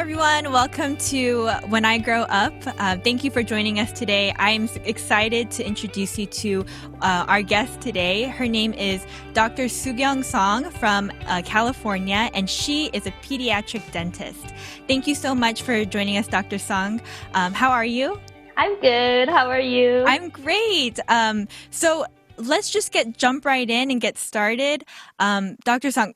everyone. Welcome to When I Grow Up. Thank you for joining us today. I'm excited to introduce you to our guest today. Her name is Dr. Soo Song from California, and she is a pediatric dentist. Thank you so much for joining us, Dr. Song. How are you? I'm good. How are you? I'm great. So let's just jump right in and get started. Dr. Song,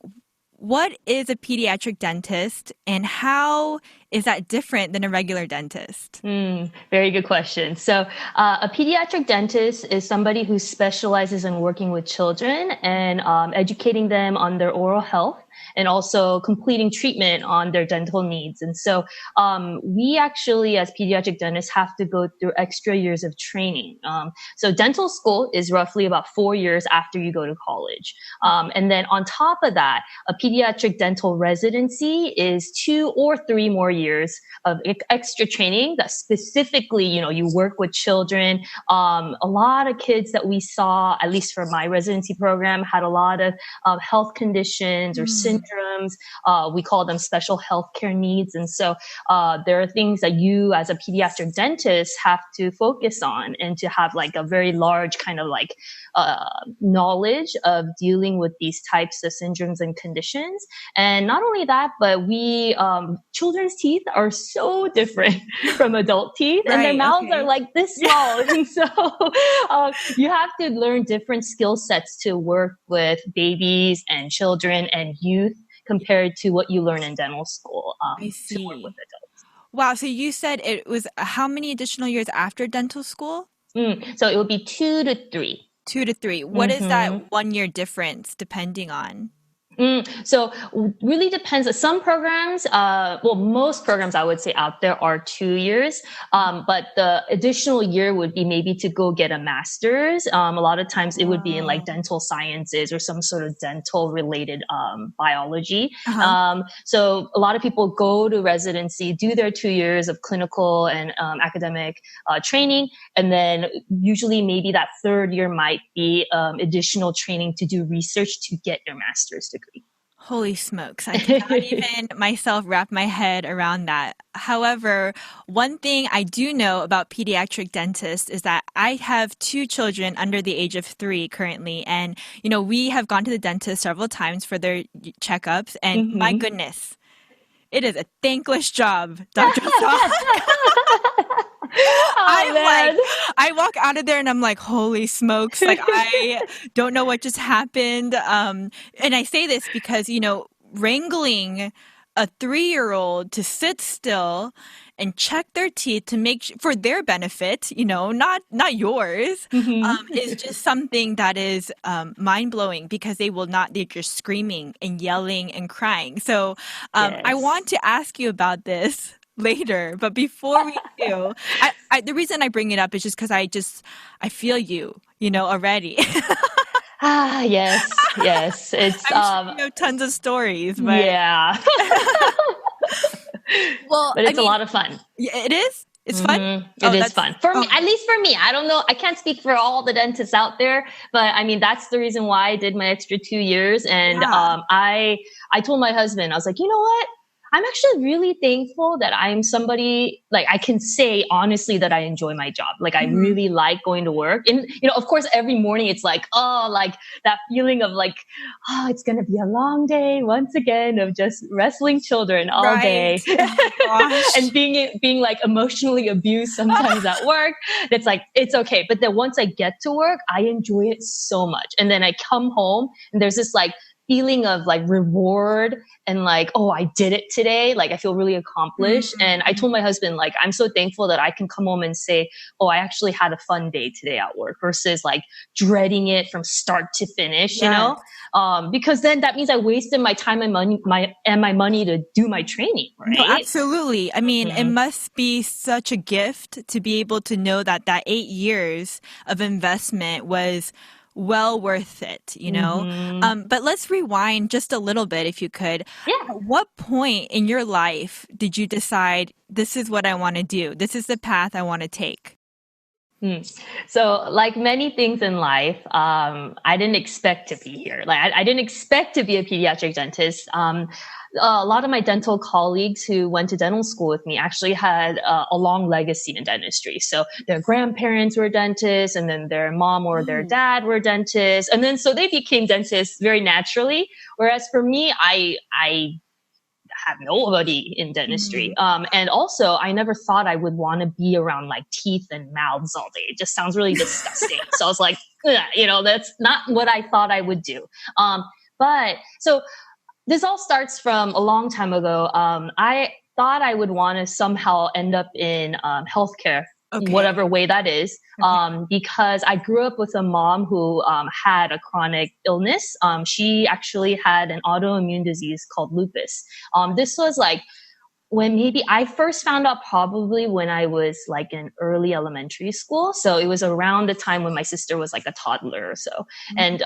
what is a pediatric dentist and how is that different than a regular dentist? Very good question. So a pediatric dentist is somebody who specializes in working with children and educating them on their oral health and also completing treatment on their dental needs. And so we actually, as pediatric dentists, have to go through extra years of training. So dental school is roughly about 4 years after you go to college. And then on top of that, a pediatric dental residency is 2 or 3 more years of extra training that specifically, you work with children. A lot of kids that we saw, at least for my residency program, had a lot of health conditions or syndromes. We call them special healthcare needs. And so there are things that you as a pediatric dentist have to focus on and to have like a very large kind of like knowledge of dealing with these types of syndromes and conditions. And not only that, but children's teeth are so different from adult teeth, and their mouths are like this small. And so you have to learn different skill sets to work with babies and children and youth compared to what you learn in dental school to work with adults. Wow. So you said it was how many additional years after dental school? So it would be 2 to 3. 2 to 3. What is that 1 year difference depending on? So really depends. Some programs, most programs I would say out there are 2 years. But the additional year would be maybe to go get a master's. A lot of times it would be in like dental sciences or some sort of dental related, biology. So a lot of people go to residency, do their 2 years of clinical and, academic, training. And then usually maybe that third year might be, additional training to do research to get your master's degree. Holy smokes. I cannot even myself wrap my head around that. However, one thing I do know about pediatric dentists is that I have 2 children under the age of 3 currently. And, we have gone to the dentist several times for their checkups. And my goodness, it is a thankless job, Dr. Song. I walk out of there and I'm like, holy smokes, like I don't know what just happened. And I say this because, wrangling a 3-year-old to sit still and check their teeth to make for their benefit, not yours, is just something that is mind blowing because they're just screaming and yelling and crying. So I want to ask you about this later, but before we do, the reason I bring it up is just because I feel you, already. Yes. It's I'm sure you know tons of stories, but yeah. But it's a lot of fun. Yeah, it is. It's fun. It is fun for me, at least for me. I don't know. I can't speak for all the dentists out there, but I mean that's the reason why I did my extra 2 years. And I told my husband, I was like, you know what? I'm actually really thankful that I'm somebody, like I can say honestly that I enjoy my job. Like I really like going to work. And, of course, every morning it's like, like that feeling of like, it's going to be a long day once again of just wrestling children all day and being like emotionally abused sometimes at work. It's like, it's okay. But then once I get to work, I enjoy it so much. And then I come home and there's this like feeling of like reward and like, oh, I did it today. Like I feel really accomplished. And I told my husband, like, I'm so thankful that I can come home and say, oh, I actually had a fun day today at work versus like dreading it from start to finish, because then that means I wasted my time and my money to do my training, right? No, absolutely. I mean, it must be such a gift to be able to know that 8 years of investment was well worth it, But let's rewind just a little bit, if you could. Yeah. At what point in your life did you decide this is what I want to do? This is the path I want to take? So like many things in life, I didn't expect to be here. Like I didn't expect to be a pediatric dentist. a lot of my dental colleagues who went to dental school with me actually had a long legacy in dentistry. So their grandparents were dentists, and then their mom or their dad were dentists. And then so they became dentists very naturally. Whereas for me, I have nobody in dentistry. And also I never thought I would want to be around like teeth and mouths all day. It just sounds really disgusting. So I was like, that's not what I thought I would do. But so this all starts from a long time ago. I thought I would want to somehow end up in healthcare, whatever way that is, because I grew up with a mom who had a chronic illness. She actually had an autoimmune disease called lupus. This was like when maybe I first found out probably when I was like in early elementary school. So it was around the time when my sister was like a toddler or so. And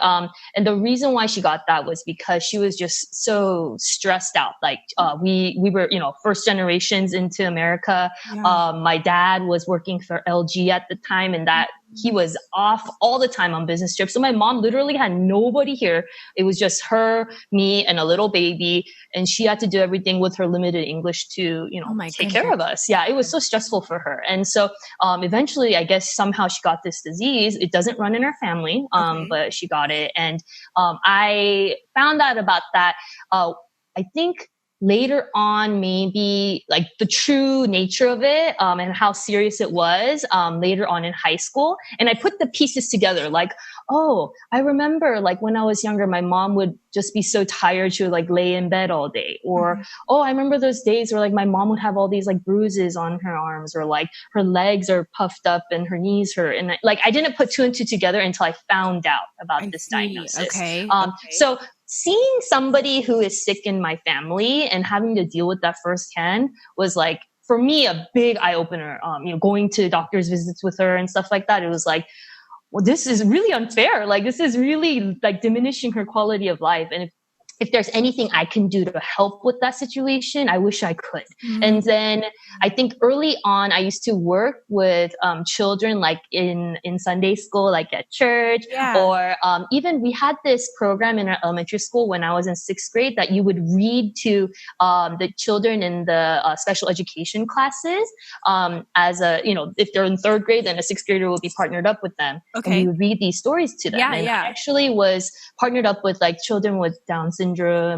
the reason why she got that was because she was just so stressed out. Like, we were, first generations into America. My dad was working for LG at the time, and that he was off all the time on business trips. So my mom literally had nobody here. It was just her, me, and a little baby. And she had to do everything with her limited English to, take care of us. Yeah, it was so stressful for her. And so eventually, I guess somehow she got this disease. It doesn't run in her family, but she got it. And I found out about that, I think later on, maybe like the true nature of it, and how serious it was, later on in high school. And I put the pieces together like, oh, I remember like when I was younger, my mom would just be so tired. She would like lay in bed all day. Or, oh, I remember those days where like my mom would have all these like bruises on her arms, or like her legs are puffed up and her knees hurt. And I didn't put two and two together until I found out about this diagnosis. So seeing somebody who is sick in my family and having to deal with that firsthand was like, for me, a big eye opener. Going to doctor's visits with her and stuff like that. It was like, well, this is really unfair. Like, this is really like diminishing her quality of life. And if there's anything I can do to help with that situation, I wish I could. And then I think early on, I used to work with children like in Sunday school, like at church, or even we had this program in our elementary school when I was in 6th grade that you would read to the children in the special education classes as a, if they're in 3rd grade, then a 6th grader will be partnered up with them. And you would read these stories to them. And I actually was partnered up with like children with Down syndrome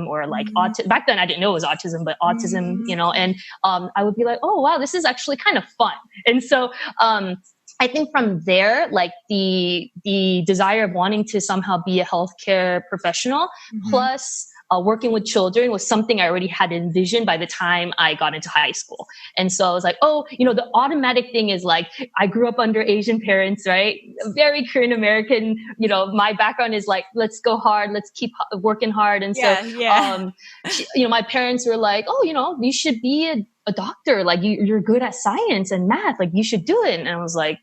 or like autism. Back then I didn't know it was autism, but autism, and I would be like, oh wow, this is actually kind of fun. And so I think from there, like the desire of wanting to somehow be a healthcare professional plus working with children was something I already had envisioned by the time I got into high school. And so I was like, oh, the automatic thing is like, I grew up under Asian parents, right? Very Korean American, my background is like, let's go hard. Let's keep working hard. And my parents were like, oh, you should be a doctor. Like you're good at science and math. Like you should do it. And I was like,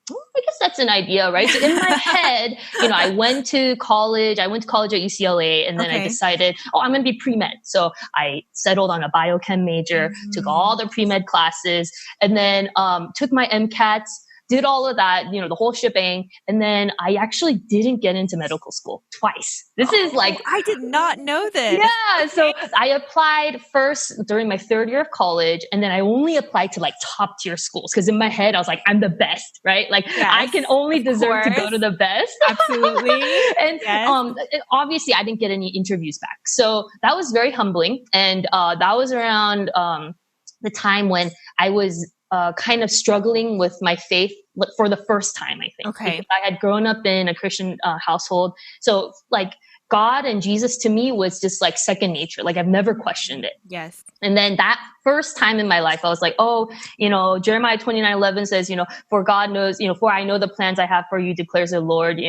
I guess that's an idea, right? So in my head, I went to college. I went to college at UCLA, and then I decided, I'm going to be pre-med. So I settled on a biochem major, took all the pre-med classes, and then took my MCATs, did all of that, the whole shebang. And then I actually didn't get into medical school twice. This is like, I did not know this. Yeah. So I applied first during my 3rd year of college, and then I only applied to like top tier schools. Cause in my head, I was like, I'm the best, right? Like I can only deserve to go to the best. Absolutely. And obviously I didn't get any interviews back. So that was very humbling. And that was around the time when I was kind of struggling with my faith for the first time, I think. Because I had grown up in a Christian household. So like God and Jesus to me was just like second nature. Like I've never questioned it. Yes. And then that first time in my life, I was like, oh, Jeremiah 29:11 says, for God knows, for I know the plans I have for you, declares the Lord,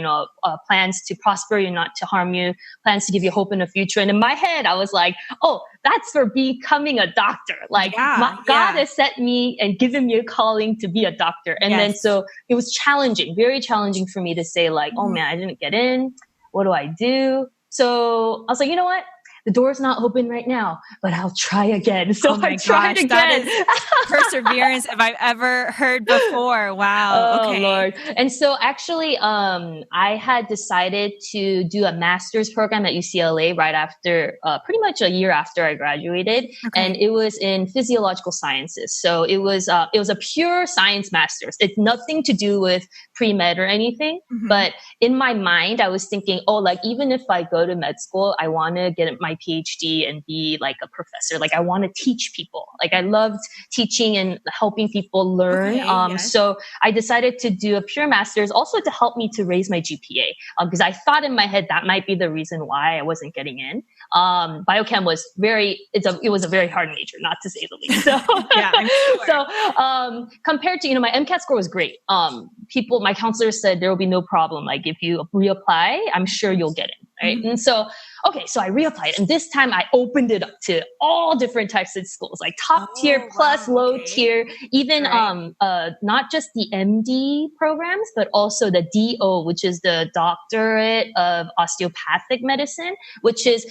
plans to prosper you, not to harm you, plans to give you hope in the future. And in my head, I was like, oh, that's for becoming a doctor. Like God has set me and given me a calling to be a doctor. And then so it was challenging, very challenging for me to say like, oh man, I didn't get in. What do I do? So I was like, you know what? the door's not open right now, but I'll try again. So Oh I my tried gosh, that again. is perseverance if I've ever heard before. Wow. Oh Okay. Lord. And so actually, I had decided to do a master's program at UCLA right after, pretty much a year after I graduated. And Okay. it was in physiological sciences. So it was a pure science master's. It's nothing to do with pre-med or anything. Hmm. But in my mind, I was thinking, oh, like even if I go to med school, I want to get my PhD and be like a professor. Like I want to teach people. Like I loved teaching and helping people learn. Okay. Yes. So I decided to do a pure master's also to help me to raise my GPA. Because I thought in my head that might be the reason why I wasn't getting in. Biochem was it was a very hard major, not to say the least. So, Yeah, I'm sure. compared to, my MCAT score was great. My counselors said there will be no problem. Like if you reapply, I'm sure you'll get in. Right. Mhm. And so, okay, so I reapplied and this time I opened it up to all different types of schools, like top tier Oh, plus wow. low Okay. tier, even, All right. not just the MD programs, but also the DO, which is the doctorate of osteopathic medicine, which is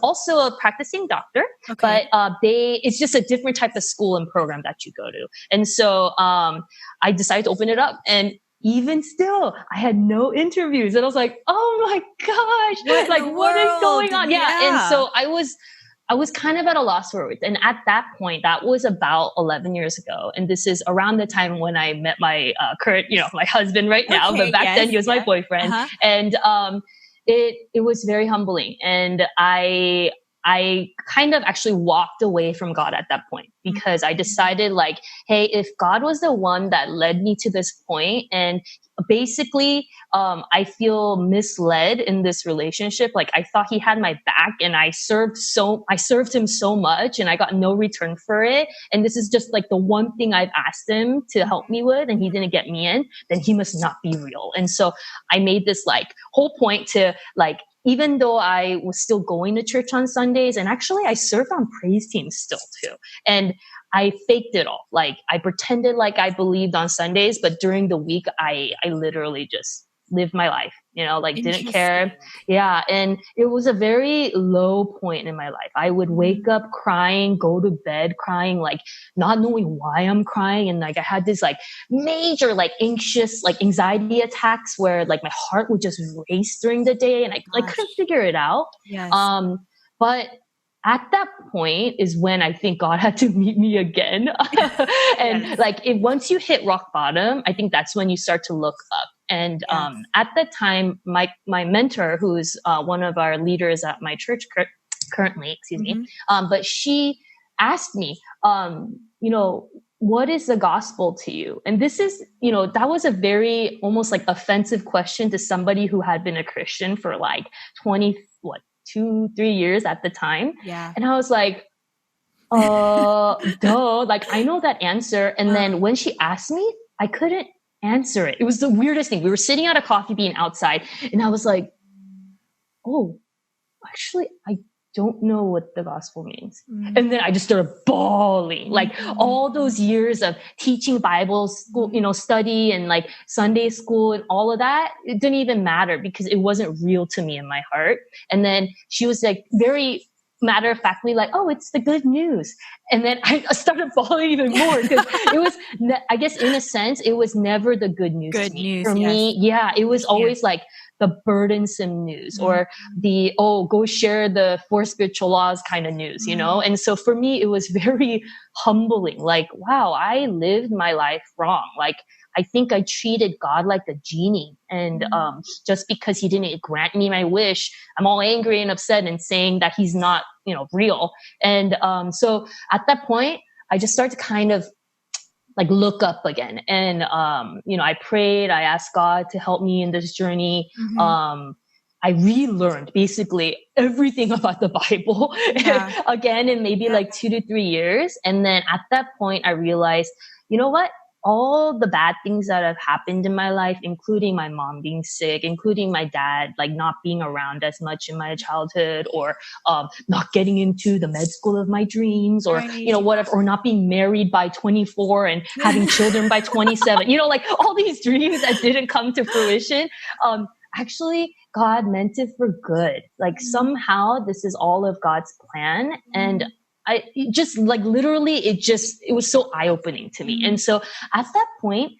also a practicing doctor, Okay. but, it's just a different type of school and program that you go to. And so, I decided to open it up and even still, I had no interviews. And I was like, oh my What gosh, in like the what is world? going on? Yeah. And Yeah. so I was kind of at a loss for words. And at that point, that was about 11 years ago. And this is around the time when I met my current, my husband right now. But Okay. back Yes. then he was my Yeah. boyfriend. Uh-huh. And it was very humbling. And I kind of actually walked away from God at that point because I decided like, hey, if God was the one that led me to this point and basically, I feel misled in this relationship. Like I thought he had my back and I served him so much and I got no return for it. And this is just like the one thing I've asked him to help me with and he didn't get me in, then he must not be real. And so I made this like whole point to like, even though I was still going to church on Sundays, and actually I served on praise teams still too. And I faked it all. Like I pretended like I believed on Sundays, but during the week, I literally just lived my life, like didn't Interesting. care. Yeah. And it was a very low point in my life. I would wake up crying, go to bed crying, like not knowing why I'm crying. And like I had this like major, like anxious, like anxiety attacks where like my heart would just race during the day and I like couldn't Gosh. figure it out. Yes. But at that point is when I think God had to meet me again. And Yes. like once you hit rock bottom, I think that's when you start to look up. And Yes. at that time, my mentor, who's one of our leaders at my church currently, excuse me, but she asked me, what is the gospel to you? And this is, that was a very almost like offensive question to somebody who had been a Christian for like 2-3 years at the time. Yeah. And I was like, duh, like I know that answer. And then when she asked me, I couldn't answer it. It was the weirdest thing. We were sitting at a coffee bean outside and I was like, oh, actually, I don't know what the gospel means. And then I just started bawling, like all those years of teaching Bible school, study and like Sunday school and all of that. It didn't even matter because it wasn't real to me in my heart. And then she was like very matter of factly like, oh, it's the good news. And then I started bawling even more because it was, I guess in a sense, it was never the good news Good to me. news. For Yes. me, yeah, it was always like the burdensome news or the, go share the 4 spiritual laws kind of news, And so for me, it was very humbling. Like, wow, I lived my life wrong. Like, I think I treated God like a genie. And just because he didn't grant me my wish, I'm all angry and upset and saying that he's not, real. And so at that point, I just started to kind of like look up again. And, I prayed, I asked God to help me in this journey. I relearned basically everything about the Bible again in maybe like 2 to 3 years. And then at that point, I realized, you know what? All the bad things that have happened in my life, including my mom being sick, including my dad, like not being around as much in my childhood or, not getting into the med school of my dreams or, whatever, or not being married by 24 and having children by 27, like all these dreams that didn't come to fruition. actually God meant it for good. Like somehow this is all of God's plan. And I just like literally, it was so eye opening to me. And so at that point,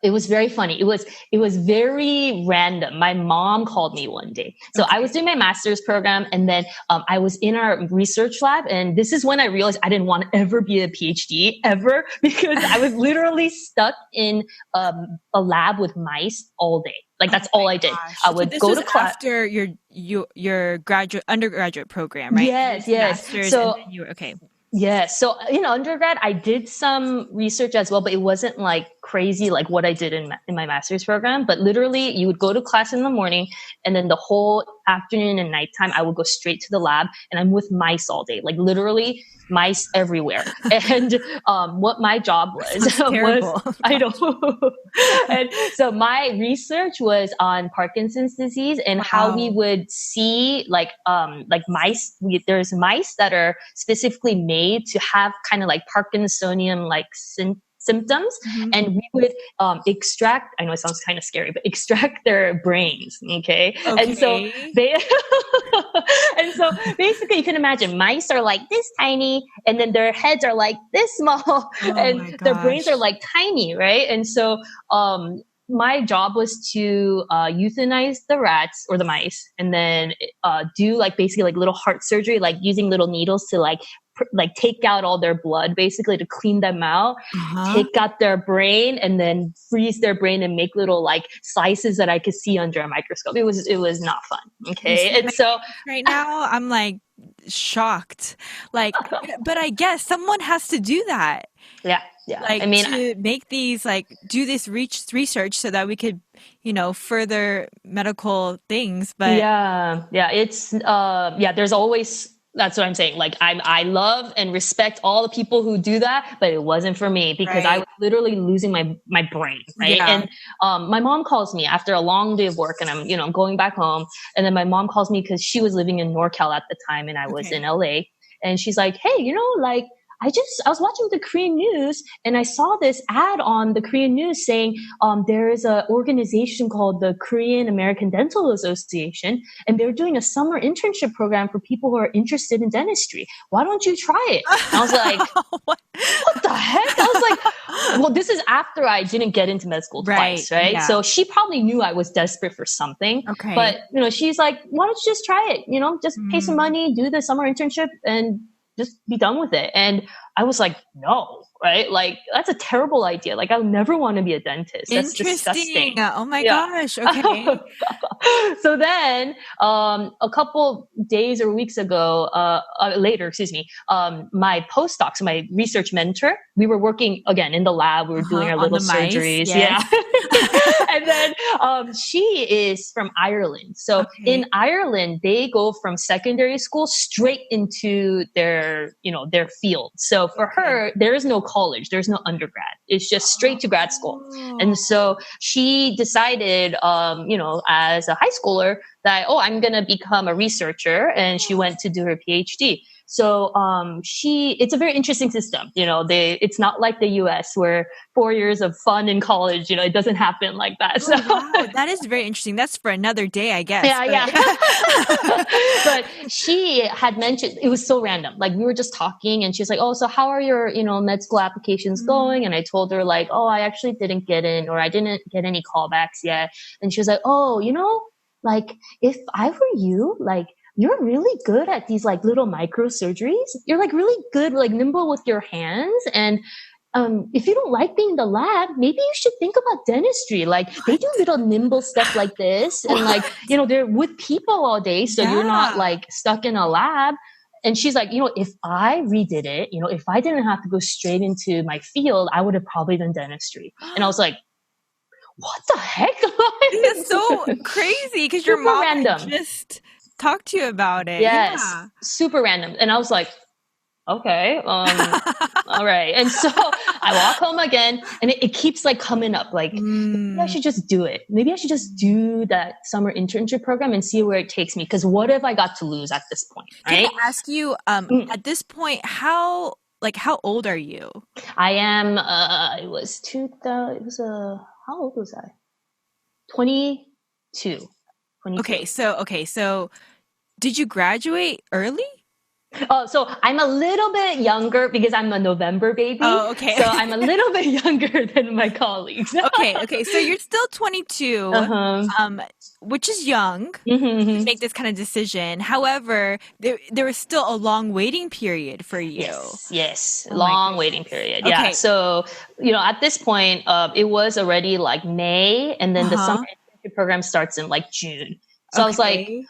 it was very funny. It was very random. My mom called me one day. So I was doing my master's program, and then I was in our research lab, and this is when I realized I didn't want to ever be a PhD ever, because I was literally stuck in a lab with mice all day. Like that's all I did. I would this go was to class after your undergraduate program, right? Yes, Masters, and then you were okay. Yeah. So in undergrad, I did some research as well, but it wasn't like crazy like what I did in my master's program. But literally, you would go to class in the morning, and then the whole afternoon and nighttime, I would go straight to the lab, and I'm with mice all day, like literally mice everywhere. And what my job was, I know. And so my research was on Parkinson's disease and how we would see like mice. There's mice that are specifically made to have kind of like Parkinsonian like symptoms, and we would extract, I know it sounds kind of scary, but extract their brains. Okay. And so they and so basically you can imagine mice are like this tiny, and then their heads are like this small, and their brains are like tiny, right? And so my job was to euthanize the rats or the mice, and then do like basically like little heart surgery, like using little needles to like take out all their blood, basically to clean them out, take out their brain, and then freeze their brain and make little like slices that I could see under a microscope. It was not fun. Okay. And so right now I'm like shocked. Like, but I guess someone has to do that. Yeah. Yeah. Like, I mean, to make these, like, do this research so that we could, further medical things. But it's, there's always, that's what I'm saying. Like, I love and respect all the people who do that, but it wasn't for me because I was literally losing my brain. Right. Yeah. And, my mom calls me after a long day of work, and I'm going back home. And then my mom calls me because she was living in NorCal at the time, and I was in LA. And she's like, hey, like, I was watching the Korean news, and I saw this ad on the Korean news saying there is an organization called the Korean American Dental Association, and they're doing a summer internship program for people who are interested in dentistry. Why don't you try it? And I was like, what the heck? I was like, well, this is after I didn't get into med school twice, right? Yeah. So she probably knew I was desperate for something. Okay. But, she's like, why don't you just try it? Just pay some money, do the summer internship, and just be done with it. And I was like, no, right? Like, that's a terrible idea. Like, I'll never want to be a dentist. That's disgusting. Oh my gosh. Okay. So then, a couple days or weeks ago, later, my postdoc, so my research mentor, we were working again in the lab. We were doing our little surgeries. Yes. Yeah. And then, she is from Ireland. So in Ireland, they go from secondary school straight into their field. So for her, there is no college, there's no undergrad. It's just straight to grad school. And so she decided, as a high schooler that, I'm going to become a researcher. And she went to do her PhD. So, it's a very interesting system. It's not like the US where 4 years of fun in college, it doesn't happen like that. So wow, that is very interesting. That's for another day, I guess. Yeah. But she had mentioned, it was so random. Like we were just talking, and she's like, oh, so how are your, med school applications going? And I told her like, oh, I actually didn't get in, or I didn't get any callbacks yet. And she was like, oh, like if I were you, like, you're really good at these like little micro surgeries. You're like really good, like nimble with your hands. And if you don't like being in the lab, maybe you should think about dentistry. Like they do little nimble stuff like this. And like, they're with people all day. So you're not like stuck in a lab. And she's like, if I redid it, if I didn't have to go straight into my field, I would have probably done dentistry. And I was like, what the heck? It's so crazy because your mom just talked to you about it. Yes. Yeah. Super random. And I was like, okay, all right. And so I walk home again, and it keeps like coming up like, maybe I should just do it. Maybe I should just do that summer internship program and see where it takes me. Because what have I got to lose at this point? Right? Can I ask you, at this point, how old are you? I am, how old was I? 20, 22. Okay, so did you graduate early? Oh, so I'm a little bit younger because I'm a November baby. Oh, okay. So I'm a little bit younger than my colleagues. Okay. So you're still 22, Uh-huh. which is young to Mm-hmm. make this kind of decision. However, there was still a long waiting period for you. Yes. Oh my Long waiting goodness. period. Yeah. Okay. So, at this point, it was already like May, and then the summer Uh-huh. internship program starts in like June. So I was like, Okay.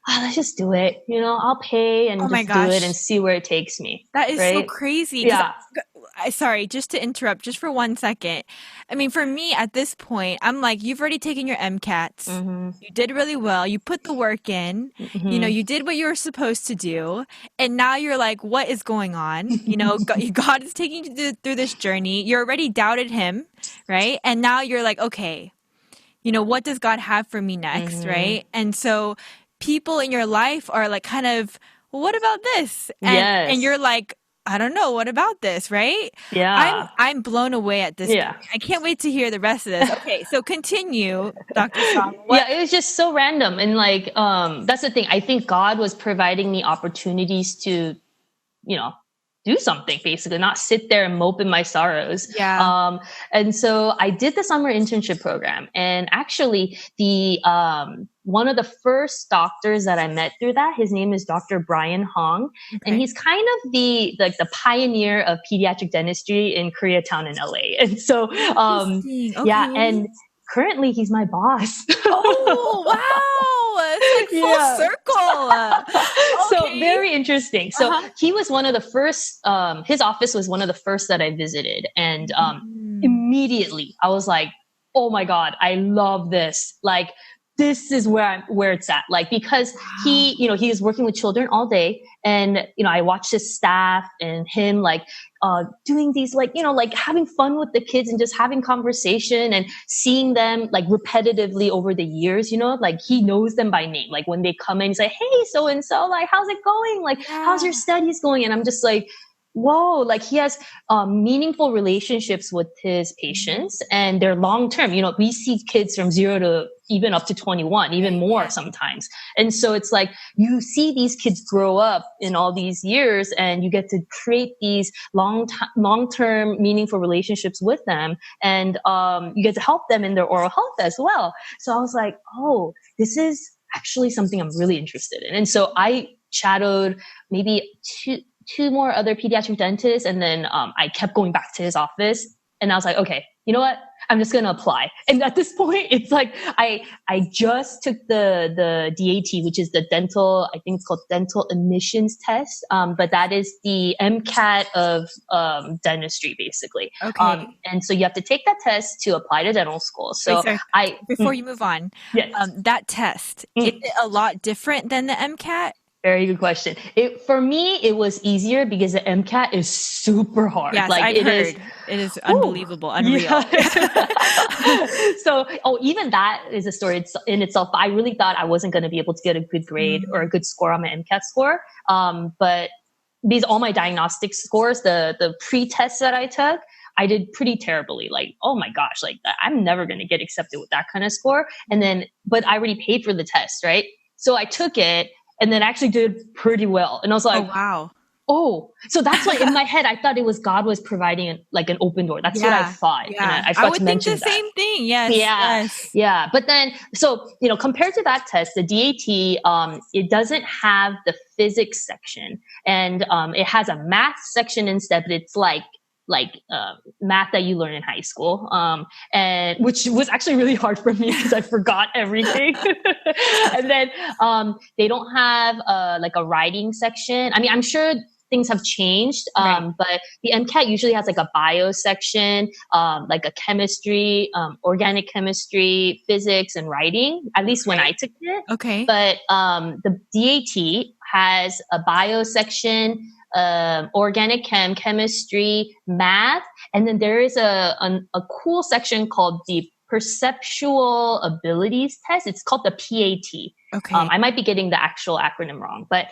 let's just do it. I'll pay Oh and my just do it and gosh. see where it takes me. That is so Right. crazy because Yeah. sorry, just to interrupt just for 1 second. I mean, for me at this point, I'm like, you've already taken your MCATs. Mm-hmm. You did really well. You put the work in. Mm-hmm. You did what you were supposed to do. And now you're like, what is going on? God is taking you through this journey. You already doubted him, right? And now you're like, okay, what does God have for me next, Mm-hmm. right? And so people in your life are like kind of, well, what about this? And you're Yes. like, I don't know, what about this, right? I'm Yeah. I'm blown away at this point. Yeah. I can't wait to hear the rest of this. Okay, so continue, Dr. Song. What? Yeah, it was just so random. And like, that's the thing. I think God was providing me opportunities to, you know, do something basically, not sit there and mope in my sorrows. Yeah. And so I did the summer internship program, and actually the, one of the first doctors that I met through that, his name is Dr. Brian Hong, and Okay. he's kind of the pioneer of pediatric dentistry in Koreatown in LA. And so, Interesting. yeah, Okay. and currently he's my boss. Oh, wow. It's like full Yeah. circle. So Okay. very interesting. So Uh-huh. he was one of the first, his office was one of the first that I visited. And Mm. immediately I was like, oh my God, I love this. Like, this is where it's at. Like, because Wow. he was working with children all day. And, I watched his staff and him like, doing these like, like having fun with the kids and just having conversation and seeing them like repetitively over the years, like he knows them by name. Like when they come in, he's like, hey, so and so, like, how's it going? Like, how's your Yeah. studies going? And I'm just like, whoa, like he has meaningful relationships with his patients and they're long term. We see kids from 0 to even up to 21, even Right. more Yeah. sometimes. And so it's like you see these kids grow up in all these years and you get to create these long-term meaningful relationships with them. And you get to help them in their oral health as well. So I was like, oh, this is actually something I'm really interested in. And so I shadowed maybe two more other pediatric dentists. And then I kept going back to his office and I was like, okay, you know what? I'm just going to apply. And at this point, it's like, I just took the DAT, which is the I think it's called dental admissions test. But that is the MCAT of dentistry, basically. Okay. And so you have to take that test to apply to dental school. Wait, So sorry. I, Before you move on, yes. that test, is Mm. it a lot different than the MCAT? Very good question. For me, it was easier because the MCAT is super hard. Yes, Like I've it is, heard. It is whew, unbelievable, unreal. yeah. So, even that is a story in itself. I really thought I wasn't going to be able to get a good grade or a good score on my MCAT score. But because all my diagnostic scores, the pre-tests that I took, I did pretty terribly. Like, oh my gosh, like I'm never going to get accepted with that kind of score. And then, but I already paid for the test, right? So I took it and then actually did pretty well. And I was Oh, like, wow. oh, so that's why in my head, I thought it was God was providing an open door. That's what I Yeah. thought. And Yeah. I I forgot would to think the mention that. same thing. Yes. Yeah. Yes. Yeah. But then, so, compared to that test, the DAT, it doesn't have the physics section and, it has a math section instead, but it's like math that you learn in high school, and which was actually really hard for me because I forgot everything. And then they don't have like a writing section. I mean, I'm sure things have changed, Right. but the MCAT usually has like a bio section, like a chemistry, organic chemistry, physics, and writing. At least when I took it. Okay. But the DAT has a bio section, organic chemistry, math, and then there is a cool section called the perceptual abilities test. It's called the PAT. Okay. I might be getting the actual acronym wrong, but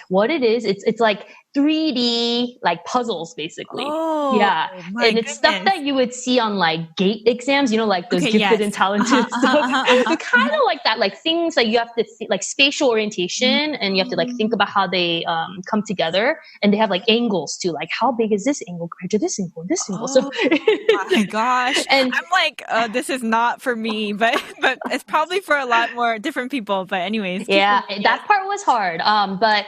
what it is, it's like 3D like puzzles basically. Yeah. Oh my And it's stuff goodness. that you would see on like GATE exams, like those Okay, gifted and yes. Uh-huh, talented stuff. uh-huh, So uh-huh, kind of like that, like things that you have to see, like spatial orientation, and you have to like think about how they come together. And they have like angles too, like how big is this angle compared to this angle and this angle. So, Oh my gosh. and I'm like, this is not for me, but it's probably for a lot more different people. But anyways, keep yeah, going. Yes. that part was hard. But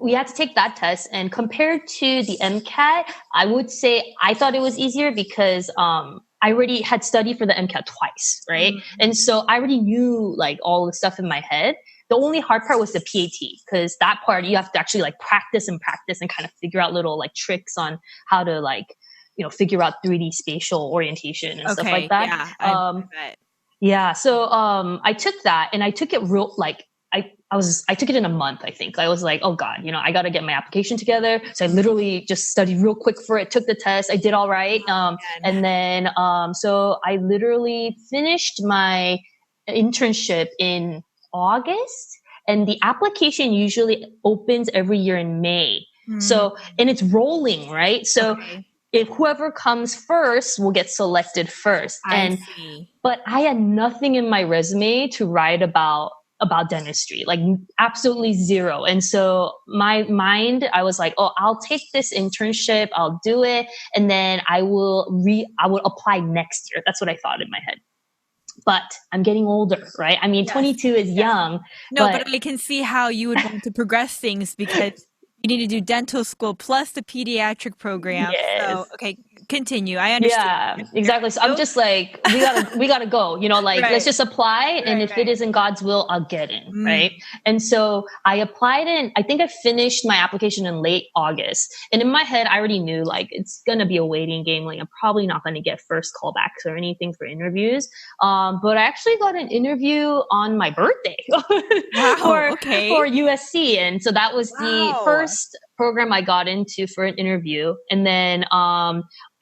we had to take that test, and compared to the MCAT, I would say I thought it was easier because I already had studied for the MCAT twice, right? Mm. And so I already knew like all the stuff in my head. The only hard part was the PAT, because that part you have to actually like practice and kind of figure out little like tricks on how to like figure out 3D spatial orientation and stuff like Okay, that. yeah, I bet. Yeah. So I took that, and I took it real like I took it in a month, I think. I was like, oh God, I gotta get my application together. So I literally just studied real quick for it, took the test, I did all right. Man. And then so I literally finished my internship in August, and the application usually opens every year in May. Mm, So, and it's rolling, right? So okay, if whoever comes first will get selected first. I see. But I had nothing in my resume to write about dentistry, like absolutely zero. And so my mind, I was like, oh, I'll take this internship, I'll do it, and then I will apply next year. That's what I thought in my head. But I'm getting older, right? I mean, Yes, 22 is yes. young, No, but but I can see how you would want to progress things because you need to do dental school plus the pediatric program. yes. So, okay, continue. I understand. Yeah, You're exactly. So I'm still just like, we gotta go, like let's right, just apply. And right, if it right. isn't God's will, I'll get in. Mm, Right. And so I applied in, I think I finished my application in late August. And in my head, I already knew like it's gonna be a waiting game. Like I'm probably not gonna get first callbacks or anything for interviews. But I actually got an interview on my birthday wow. for Okay. USC. And so that was the Wow. first program I got into for an interview. And then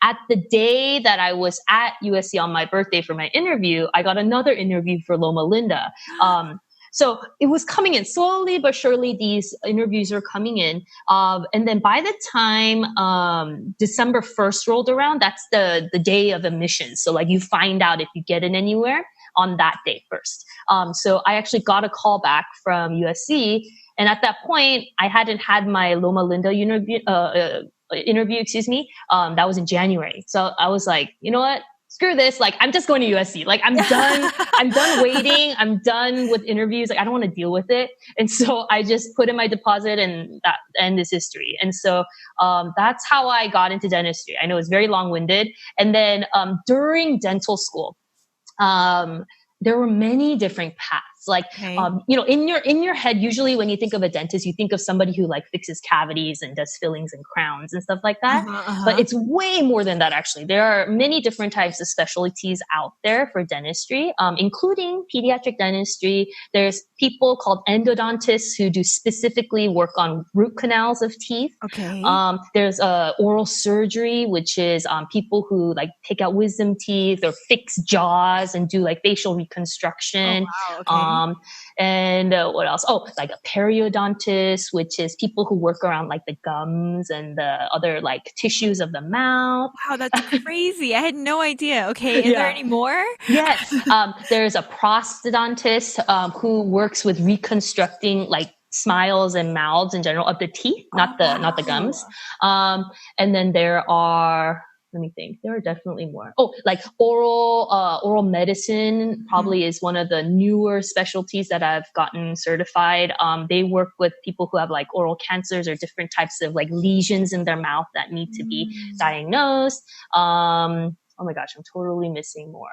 at the day that I was at USC on my birthday for my interview, I got another interview for Loma Linda. So it was coming in slowly but surely. These interviews are coming in, and then by the time December 1st rolled around, that's the day of admissions. So like you find out if you get in anywhere on that day first. So I actually got a call back from USC, and at that point, I hadn't had my Loma Linda interview, excuse me. That was in January. So I was like, you know what? Screw this. Like, I'm just going to USC. Like, I'm done. I'm done waiting. I'm done with interviews. Like, I don't want to deal with it. And so I just put in my deposit, and that end is history. And so that's how I got into dentistry. I know it's very long winded. And then during dental school, there were many different paths. Like, Okay. in your head, usually when you think of a dentist, you think of somebody who like fixes cavities and does fillings and crowns and stuff like that. Uh-huh, But uh-huh. it's way more than that, actually. There are many different types of specialties out there for dentistry, including pediatric dentistry. There's people called endodontists who do specifically work on root canals of teeth. Okay. There's oral surgery, which is people who like take out wisdom teeth or fix jaws and do like facial Oh, reconstruction. wow. Okay. And what else? Oh, like a periodontist, which is people who work around like the gums and the other like tissues of the mouth. Wow, that's crazy. I had no idea. Okay, is there Yeah. any more? Yes. There's a prosthodontist who works with reconstructing like smiles and mouths in general of the teeth, Oh, not the gums. wow. And then there are, let me think, there are definitely more. Oh, like oral medicine Mhm. probably is one of the newer specialties that I've gotten certified. They work with people who have like oral cancers or different types of like lesions in their mouth that need to be Mm. diagnosed. Oh my gosh, I'm totally missing more.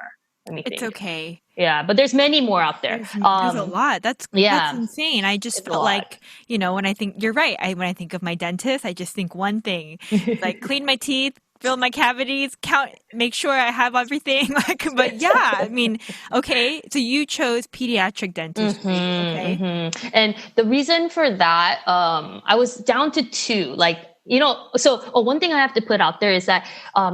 Let me It's think. okay. Yeah, but there's many more out there. There's a lot. That's Yeah, insane. I just it's a felt lot. like, when I think you're right. When I think of my dentist, I just think one thing. It's like clean my teeth, fill my cavities, count, make sure I have everything. Like, but yeah, I mean, okay. So you chose pediatric dentistry. Okay. And the reason for that, I was down to two. Like One thing I have to put out there is that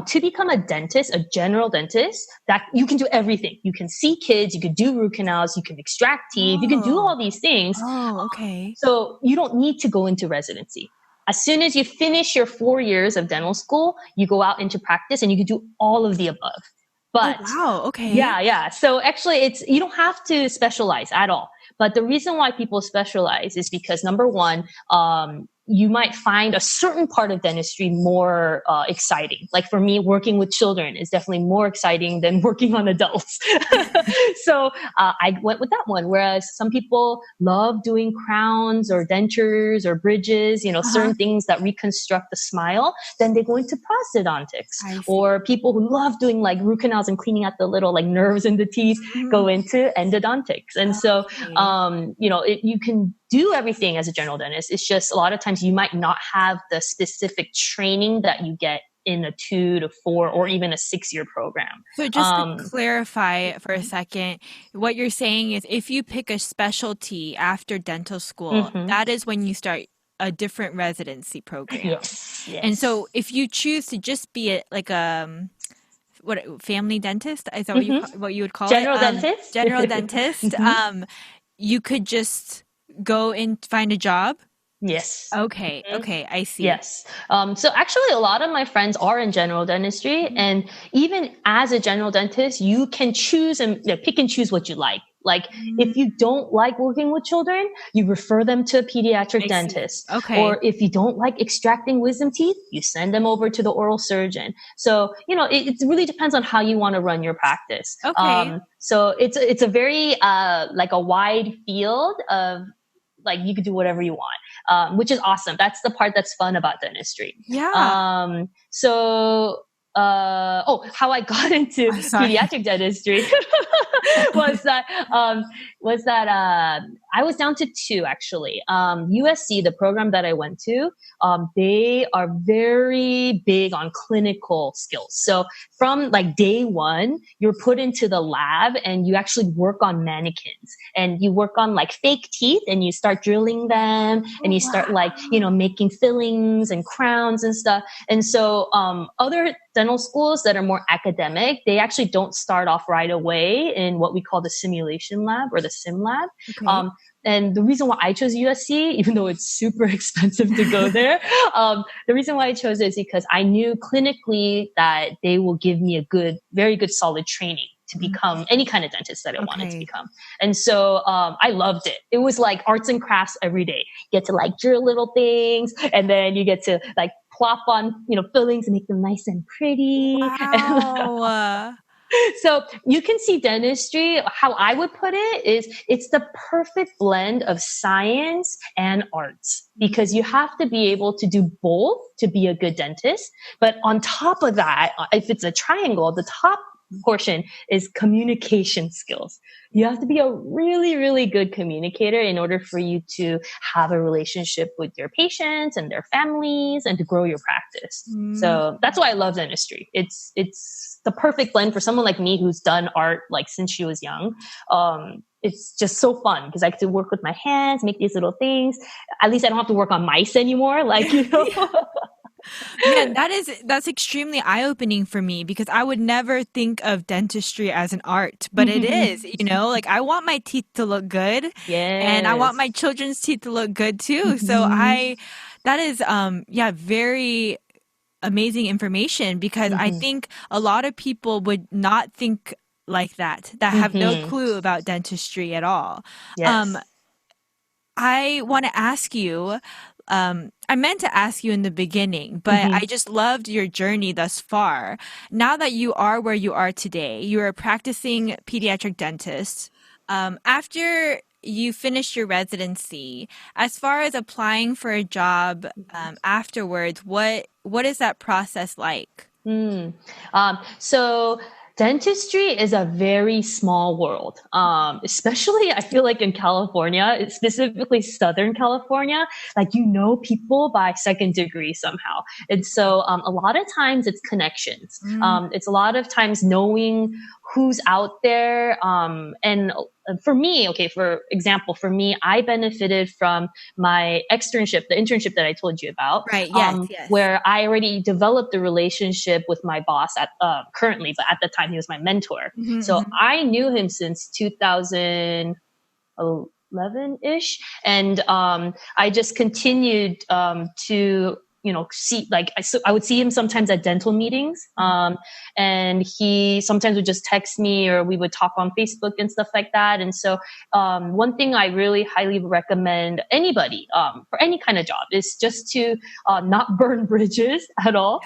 to become a dentist, a general dentist, that you can do everything. You can see kids, you can do root canals, you can extract teeth, you can do Oh. all these things. Oh, okay. So you don't need to go into residency. As soon as you finish your 4 years of dental school, you go out into practice and you can do all of the above. Oh, But wow. Okay. yeah. So actually you don't have to specialize at all. But the reason why people specialize is because number one, you might find a certain part of dentistry more exciting. Like for me, working with children is definitely more exciting than working on adults. So I went with that one. Whereas some people love doing crowns or dentures or bridges, Uh-huh. certain things that reconstruct the smile, then they go into prosthodontics. I see. Or people who love doing like root canals and cleaning out the little like nerves in the teeth go Mhm. into endodontics. And so, Okay. you can do everything as a general dentist. It's just a lot of times you might not have the specific training that you get in a 2 to 4 or even a 6 year program. So just to Um, clarify for a second, what you're saying is if you pick a specialty after dental school, mhm. that is when you start a different residency program. Yes, And yes. so if you choose to just be like a what family dentist, is that Hmm. what you would call it? General dentist? General dentist, Hmm. you could just go and find a job. Yes. Okay, Mhm. okay, I see. Yes. So actually, a lot of my friends are in general dentistry, Mhm. and even as a general dentist, you can choose and pick and choose what you like. Like, Mm, if you don't like working with children, you refer them to a pediatric I see. dentist. Okay. Or if you don't like extracting wisdom teeth, you send them over to the oral surgeon. So, it really depends on how you want to run your practice. Okay. So it's a very like a wide field of like you could do whatever you want, which is awesome. That's the part that's fun about dentistry. Yeah. How I got into I'm sorry. pediatric dentistry was that um, I was down to two actually. USC, the program that I went to, they are very big on clinical skills. So from like day one, you're put into the lab and you actually work on mannequins and you work on like fake teeth and you start drilling them and Oh, you start like, wow. making fillings and crowns and stuff. And so, other dental schools that are more academic, they actually don't start off right away in what we call the simulation lab or the sim lab. Okay. Um, and the reason why I chose USC, even though it's super expensive to go there, the reason why I chose it is because I knew clinically that they will give me a very good solid training to become any kind of dentist that I wanted to Okay. become. And so I loved it. It was like arts and crafts every day. You get to like drill little things and then you get to like plop on, fillings and make them nice and pretty. Wow. So you can see dentistry, how I would put it is it's the perfect blend of science and arts because you have to be able to do both to be a good dentist. But on top of that, if it's a triangle, the top portion is communication skills. You have to be a really, really good communicator in order for you to have a relationship with your patients and their families and to grow your practice. Mm. So that's why I love dentistry. It's the perfect blend for someone like me who's done art like since she was young. It's just so fun because I get to work with my hands, make these little things. At least I don't have to work on mice anymore. Like, Man, that's extremely eye-opening for me because I would never think of dentistry as an art, but it is, like I want my teeth to look good and I want Yes. my children's teeth to look good too. So Hmm. that is yeah, very amazing information because I Hmm. think a lot of people would not think like that have no Hmm. clue about dentistry at all. Um, Yes. I want to ask you, I meant to ask you in the beginning, but I Hmm. just loved your journey thus far. Now that you are where you are today, you're a practicing pediatric dentist. After you finish your residency, as far as applying for a job afterwards, what is that process like? Mm. So dentistry is a very small world. Especially I feel like in California, specifically Southern California, like people by second degree somehow. And so a lot of times it's connections. Mm, It's a lot of times knowing who's out there. And for me, okay, for example, for me, I benefited from my externship, the internship that I told you about, Right. Yes. Yes. where I already developed a relationship with my boss at currently, but at the time he was my mentor. Mm-hmm, So mm-hmm. I knew him since 2011 ish. And I just continued to, see, like, I would see him sometimes at dental meetings. And he sometimes would just text me or we would talk on Facebook and stuff like that. And so, one thing I really highly recommend anybody, for any kind of job is just to, not burn bridges at all.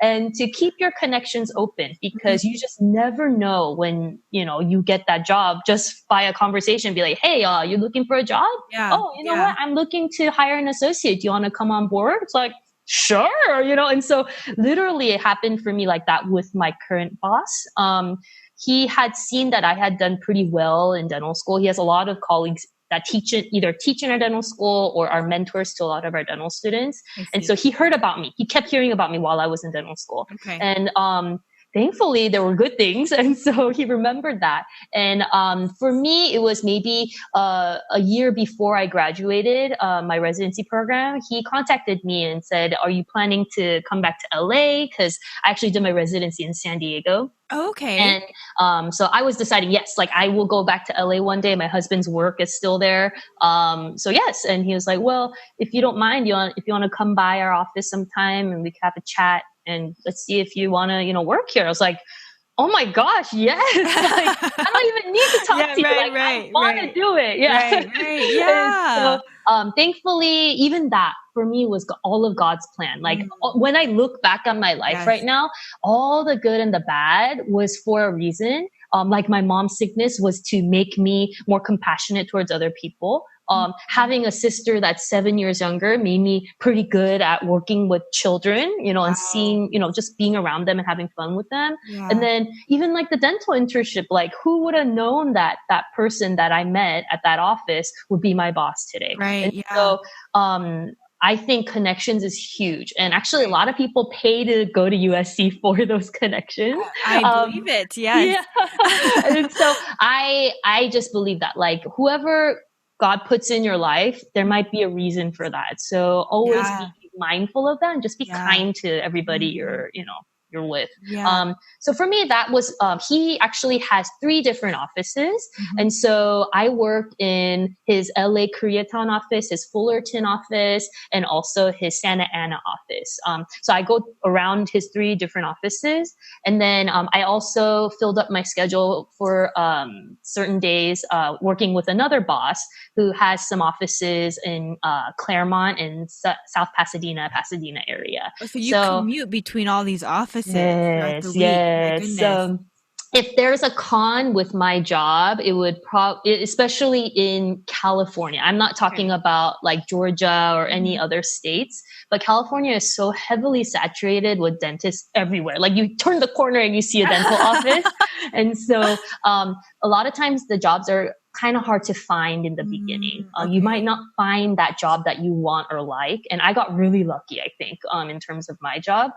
And to keep your connections open because you just never know when, you get that job just by a conversation, be like, hey, you looking for a job? Yeah. Oh, you know Yeah. what? I'm looking to hire an associate. Do you want to come on board? It's like, sure. And so literally it happened for me like that with my current boss. He had seen that I had done pretty well in dental school. He has a lot of colleagues that either teach in our dental school or are mentors to a lot of our dental students. I And see. so he heard about me. He kept hearing about me while I was in dental school. Okay. And, thankfully there were good things. And so he remembered that. And, for me, it was maybe, a year before I graduated, my residency program. He contacted me and said, are you planning to come back to LA? Cause I actually did my residency in San Diego. Okay. And so I was deciding, yes, like I will go back to LA one day. My husband's work is still there. So yes. And he was like, well, if you don't mind, if you want to come by our office sometime and we can have a chat and let's see if you want to, work here. I was like, oh my gosh, yes. Like, I don't even need to talk Yeah. to you. Right. Like, I Right. want to Right. do it. Yeah. Right. Right. And so, Yeah. thankfully, even that for me was all of God's plan. Like when I look back on my life right Yes. now, all the good and the bad was for a reason. Like my mom's sickness was to make me more compassionate towards other people. Having a sister that's 7 years younger made me pretty good at working with children, and Wow. seeing, just being around them and having fun with them. And Yeah. then even like the dental internship, like who would have known that that person that I met at that office would be my boss today? Right. And Yeah. so, I think connections is huge. And actually a Right. lot of people pay to go to USC for those connections. I Um, believe it. Yes. yeah. And so I just believe that like whoever God puts in your life, there might be a reason for that. So always be Yeah. mindful of that and just be Yeah. kind to everybody Mhm. you're with. Yeah. So for me, that was, he actually has 3 different offices. Mhm. And so I worked in his LA Koreatown office, his Fullerton office, and also his Santa Ana office. So I go around his 3 different offices. And then, I also filled up my schedule for, certain days, working with another boss who has some offices in, Claremont and South Pasadena area. Oh, so you So commute between all these offices throughout the yes, week. My yes. goodness. If there's a con with my job, it would especially in California. I'm not talking Okay. about like Georgia or any Mhm. other states, but California is so heavily saturated with dentists everywhere. Like you turn the corner and you see a dental office. And so, a lot of times the jobs are kind of hard to find in the beginning. You might Okay. not find that job that you want or like. And I got really lucky, I think, in terms of my job.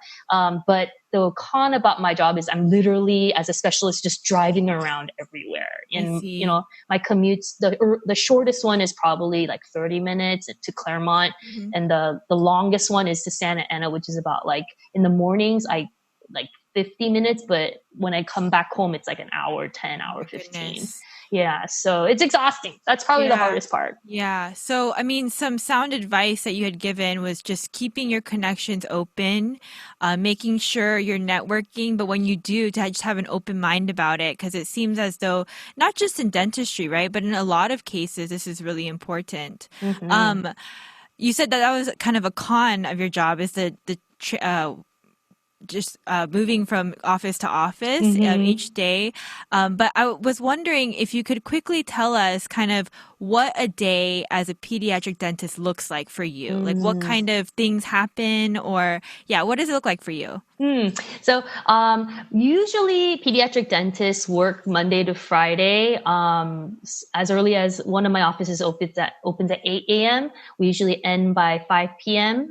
But the con about my job is I'm literally, as a specialist, just driving around everywhere. I And, see. my commutes, the shortest one is probably like 30 minutes to Claremont. Mhm. And the longest one is to Santa Ana, which is about like in the mornings, I like 50 minutes. But when I come back home, it's like an hour, 10, Oh hour my 15. goodness. Yeah. So it's exhausting. That's probably the Yeah. hardest part. Yeah. So, I mean, some sound advice that you had given was just keeping your connections open, making sure you're networking, but when you do, to just have an open mind about it, because it seems as though not just in dentistry, right, but in a lot of cases, this is really important. Hmm. Um, you said that that was kind of a con of your job is just moving from office to office Hmm. each day. But I was wondering if you could quickly tell us kind of what a day as a pediatric dentist looks like for you. Like what Mm. kind of things happen or, yeah, what does it look like for you? So usually pediatric dentists work Monday to Friday. As early as one of my offices opens at 8 a.m. We usually end by 5 p.m.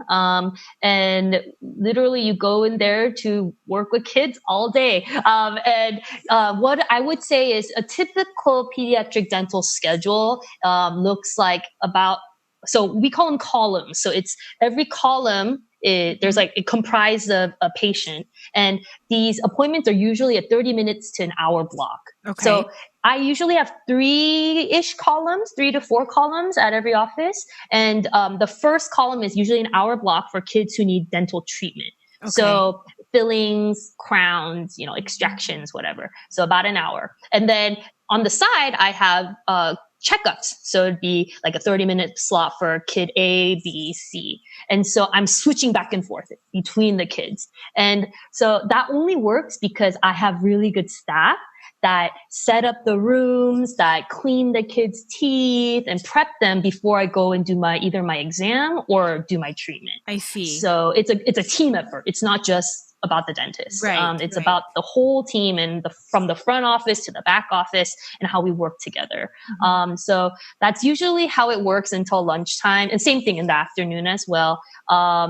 And literally you go in there to work with kids all day. And what I would say is a typical pediatric dental schedule looks like about, so we call them columns. So it's every column, there's Mhm. like it comprised of a patient, and these appointments are usually a 30 minutes to an hour block. Okay. So I usually have 3 to 4 columns at every office, and the first column is usually an hour block for kids who need dental treatment. Okay. So fillings, crowns, extractions, whatever. So about an hour, and then on the side I have checkups. So it'd be like a 30-minute slot for kid A, B, C. And so I'm switching back and forth between the kids. And so that only works because I have really good staff that set up the rooms, that clean the kids' teeth and prep them before I go and do either my exam or do my treatment. I see. So it's a team effort. It's not just about the dentist. Right. It's Right. about the whole team, and from the front office to the back office, and how we work together. So that's usually how it works until lunchtime, and same thing in the afternoon as well.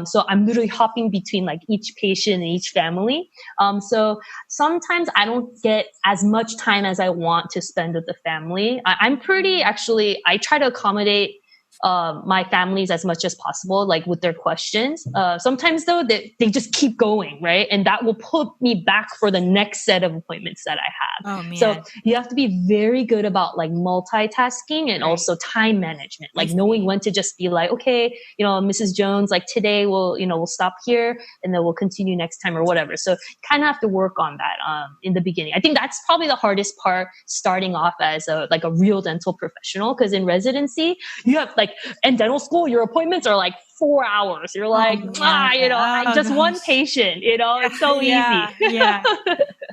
So I'm literally hopping between like each patient and each family. So sometimes I don't get as much time as I want to spend with the family. I'm pretty, actually, I try to accommodate my families as much as possible, like with their questions. Sometimes though, they just keep going, right? And that will put me back for the next set of appointments that I have. Oh So man. you have to be very good about like multitasking and Right. also time management, I like knowing see. when to just be like, okay, Mrs. Jones, like today we'll stop here and then we'll continue next time or whatever. So kind of have to work on that in the beginning. I think that's probably the hardest part, starting off as a real dental professional, because in residency you have like, and dental school, your appointments are like 4 hours. You're Oh like, man. I Oh just one gosh. patient, it's Yeah. so easy. Yeah. Yeah.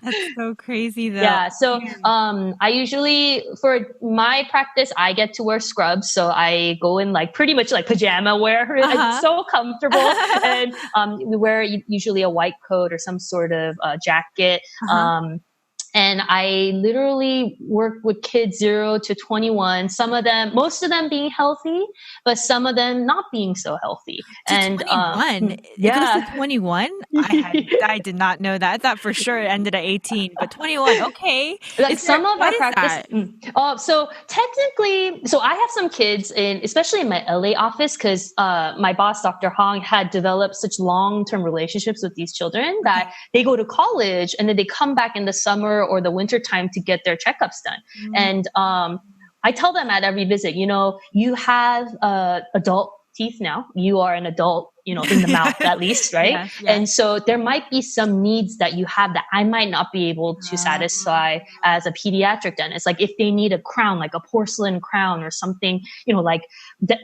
That's so crazy though. Yeah. So, Man. I usually, for my practice, I get to wear scrubs. So I go in like pretty much like pajama wear. It's Uh-huh. so comfortable. And, we wear usually a white coat or some sort of jacket. Uh-huh. And I literally work with kids 0 to 21. Most of them being healthy, but some of them not being so healthy. To And 21. It goes to yeah. 21? I did not know that. I thought for sure it ended at 18, but 21. Okay. Like some of What our is practice. that? So technically, so I have some kids especially in my LA office, because my boss, Dr. Hong, had developed such long-term relationships with these children that Okay. they go to college and then they come back in the summer or the winter time to get their checkups done. Mm. And I tell them at every visit, you have adult teeth now. You are an adult, in the mouth at least, right? Yes, yes. And so there might be some needs that you have that I might not be able to satisfy as a pediatric dentist. Like if they need a crown, like a porcelain crown or something, like,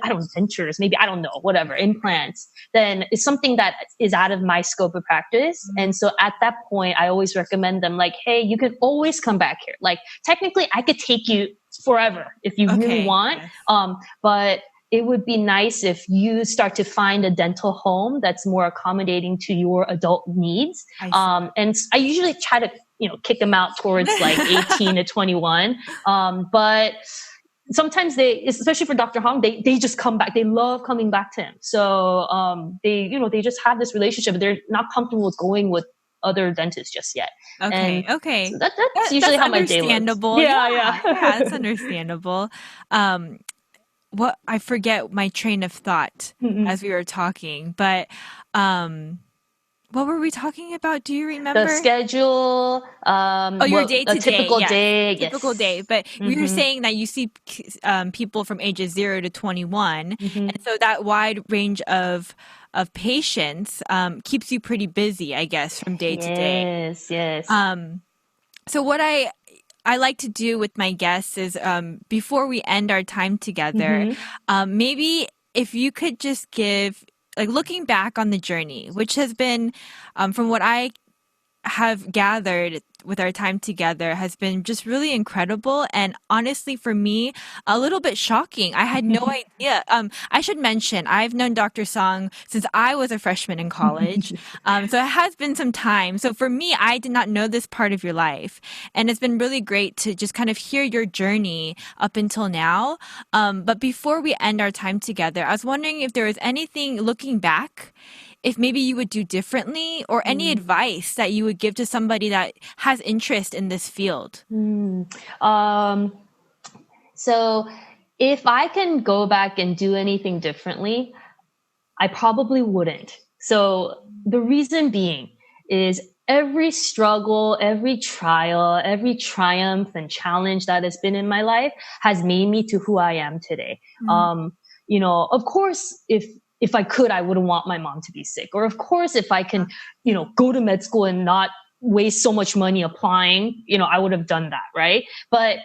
I don't know, dentures, maybe, I don't know, whatever, implants, then it's something that is out of my scope of practice. And so at that point, I always recommend them like, hey, you can always come back here. Like technically I could take you forever if you really Okay. want. Yes. But it would be nice if you start to find a dental home that's more accommodating to your adult needs. I see. And I usually try to, kick them out towards like 18 to 21. But sometimes especially for Dr. Hong, they just come back. They love coming back to him. So, they just have this relationship. They're not comfortable with going with other dentists just yet. Okay. And Okay. so that's usually That's how my day looks. understandable. Yeah, Yeah. Yeah, yeah. that's understandable. Um, what I forget my train of thought Mm-mm. as we were talking, but um what were we talking about? Do you The remember? schedule, Oh, your what day a to day. typical Yes. day. Typical day. Yes. But we were Mm-hmm. saying that you see people from ages 0 to 21. And Mm-hmm. so that wide range of patients keeps you pretty busy, I guess, from day to day. Yes, yes. Um, so what I like to do with my guests is before we end our time together, Mm-hmm. maybe if you could just give, like looking back on the journey, which has been, from what I have gathered with our time together has been just really incredible. And honestly, for me, a little bit shocking. I had no idea. I should mention, I've known Dr. Song since I was a freshman in college. So it has been some time. So for me, I did not know this part of your life. And it's been really great to just kind of hear your journey up until now. But before we end our time together, I was wondering if there was anything looking back, if maybe you would do differently, or any Mm. advice that you would give to somebody that has interest in this field. Mm. Um, so if I can go back and do anything differently, I probably wouldn't. So the reason being is every struggle, every trial, every triumph and challenge that has been in my life has made me to who I am today. Mm. Of course, if I could, I wouldn't want my mom to be sick. Or of course, if I can, go to med school and not waste so much money applying, I would have done that, right? But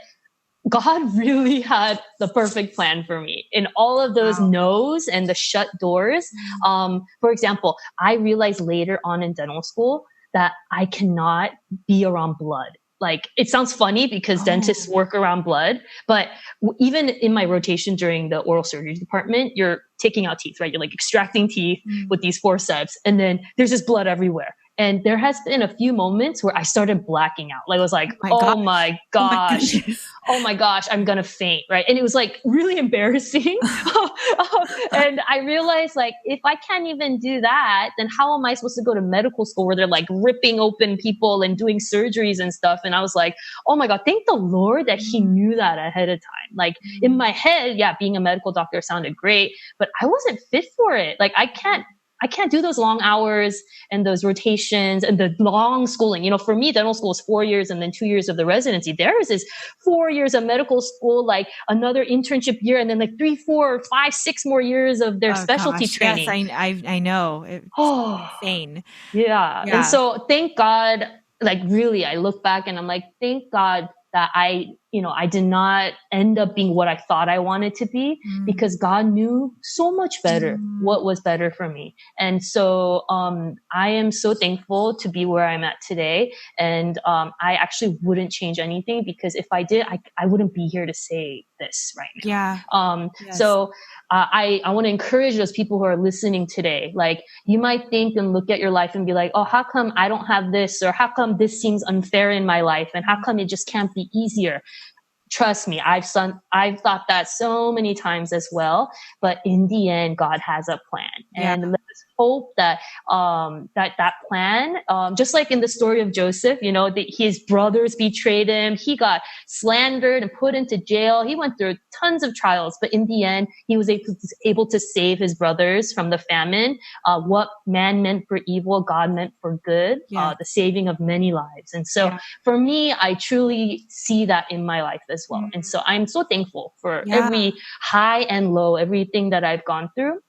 God really had the perfect plan for me in all of those Wow. no's and the shut doors. For example, I realized later on in dental school that I cannot be around blood. Like, it sounds funny because dentists Oh, work around blood, but even in my rotation during the oral surgery department, you're taking out teeth, right? You're like extracting teeth mm. with these forceps, and then there's just blood everywhere. And there has been a few moments where I started blacking out. Like, I was like, Oh my oh gosh. my Oh my gosh, goodness. oh my gosh, I'm gonna faint, right? And it was like really embarrassing. And I realized, like, if I can't even do that, then how am I supposed to go to medical school where they're like ripping open people and doing surgeries and stuff? And I was like, oh my God, thank the Lord that He Mm, knew that ahead of time. Like, in mm. my head, yeah, being a medical doctor sounded great, but I wasn't fit for it. Like, I can't do those long hours and those rotations and the long schooling. For me, dental school is 4 years and then 2 years of the residency. Theirs is 4 years of medical school, like another internship year, and then like 3, 4, 5, 6 more years of their Oh specialty gosh. Yes, training. I know. It's Oh, insane. yeah. And Yeah. so thank God, like, really, I look back and I'm like, thank God that I did not end up being what I thought I wanted to be, Mm, because God knew so much better mm. what was better for me. And so, I am so thankful to be where I'm at today. And, I actually wouldn't change anything, because if I did, I wouldn't be here to say this right Yeah. now. Yes. So, I want to encourage those people who are listening today. Like, you might think and look at your life and be like, oh, how come I don't have this? Or how come this seems unfair in my life? And how come it just can't be easier? Trust me, I've thought that so many times as well. But in the end, God has a plan, Yeah. and let us hope that that plan, just like in the story of Joseph, his brothers betrayed him. He got slandered and put into jail. He went through tons of trials, but in the end, he was able to save his brothers from the famine. What man meant for evil, God meant for good. Yes. The saving of many lives, and so Yeah. for me, I truly see that in my life as well. Mm. And so I'm so thankful for Yeah. every high and low, everything that I've gone through.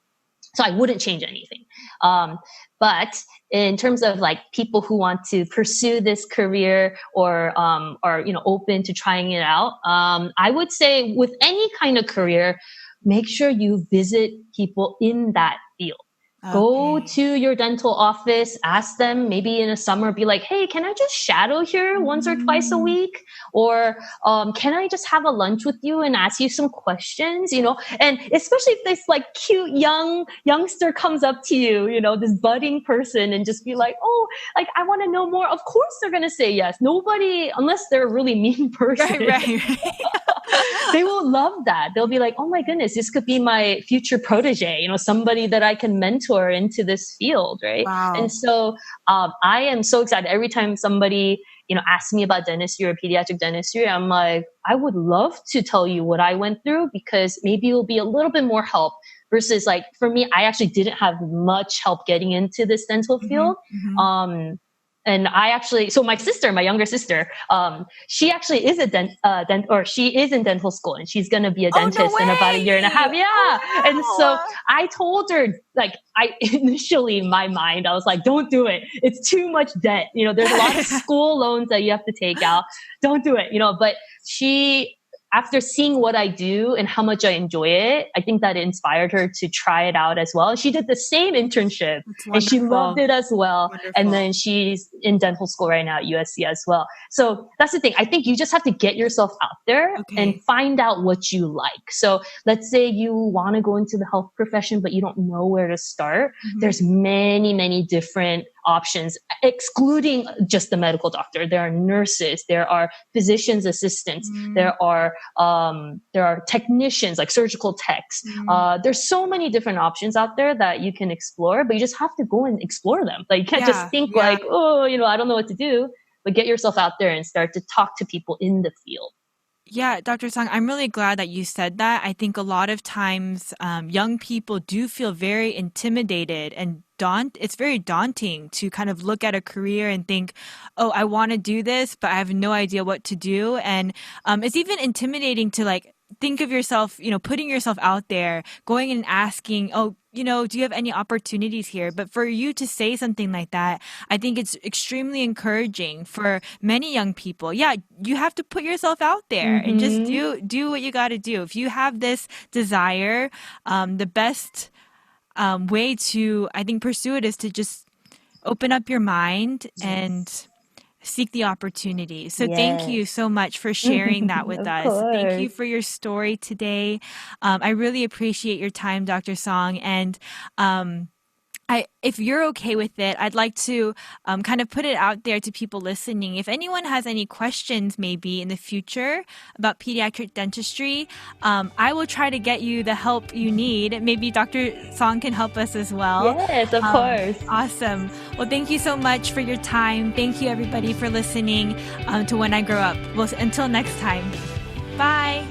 So I wouldn't change anything. Um, but in terms of like people who want to pursue this career, or open to trying it out, I would say with any kind of career, make sure you visit people in that field. Go Okay. to your dental office, ask them, maybe in a summer, be like, hey, can I just shadow here once or twice a Mm. week? Or can I just have a lunch with you and ask you some questions? And especially if this like cute youngster comes up to you, this budding person, and just be like, oh, like, I want to know more. Of course they're going to say yes. Nobody, unless they're a really mean Right, person, right, right. they will love that. They'll be like, oh my goodness, this could be my future protege, somebody that I can mentor into this field, right? And Wow. so I am so excited every time somebody, asks me about dentistry or pediatric dentistry. I'm like, I would love to tell you what I went through, because maybe it'll be a little bit more help versus, like, for me, I actually didn't have much help getting into this dental Hmm. field. Hmm. Um, and so my younger sister, she actually is she is in dental school, and she's going to be a Oh, no dentist in about a year and a way. half. Yeah. And so Oh, I told her, like, initially in my mind, I was like, don't do it. It's too much debt. There's a lot of wow. school loans that you have to take out. Don't do it, but she after seeing what I do and how much I enjoy it, I think that it inspired her to try it out as well. She did the same internship That's and she loved wonderful. it as well. And Wonderful. then she's in dental school right now at USC as well. So that's the thing. I think you just have to get yourself out there and Okay. find out what you like. So let's say you want to go into the health profession, but you don't know where to start. Mhm. There's many, many different options, excluding just the medical doctor. There are nurses, there are physician's assistants, Mm, there are technicians like surgical techs. mm. There's so many different options out there that you can explore, but you just have to go and explore them. Like you can't just Yeah, think yeah. like, oh, I don't know what to do, but get yourself out there and start to talk to people in the field. Yeah, Dr. Song, I'm really glad that you said that. I think a lot of times young people do feel very intimidated and it's very daunting to kind of look at a career and think, oh, I want to do this, but I have no idea what to do. And it's even intimidating to like think of yourself, putting yourself out there, going and asking, oh, do you have any opportunities here? But for you to say something like that, I think it's extremely encouraging for many young people. Yeah, you have to put yourself out there and just Mm-hmm. do what you got to do. If you have this desire, the best way to, I think, pursue it is to just open up your mind and Yes. seek the opportunities. So thank you Yes. so much for sharing that with Of us. Thank you course. for your story today. I really appreciate your time, Dr. Song. And um, if you're okay with it, I'd like to kind of put it out there to people listening. If anyone has any questions, maybe in the future about pediatric dentistry, I will try to get you the help you need. Maybe Dr. Song can help us as well. Yes, of course. Awesome. Well, thank you so much for your time. Thank you, everybody, for listening to When I Grow Up. Well, until next time, bye.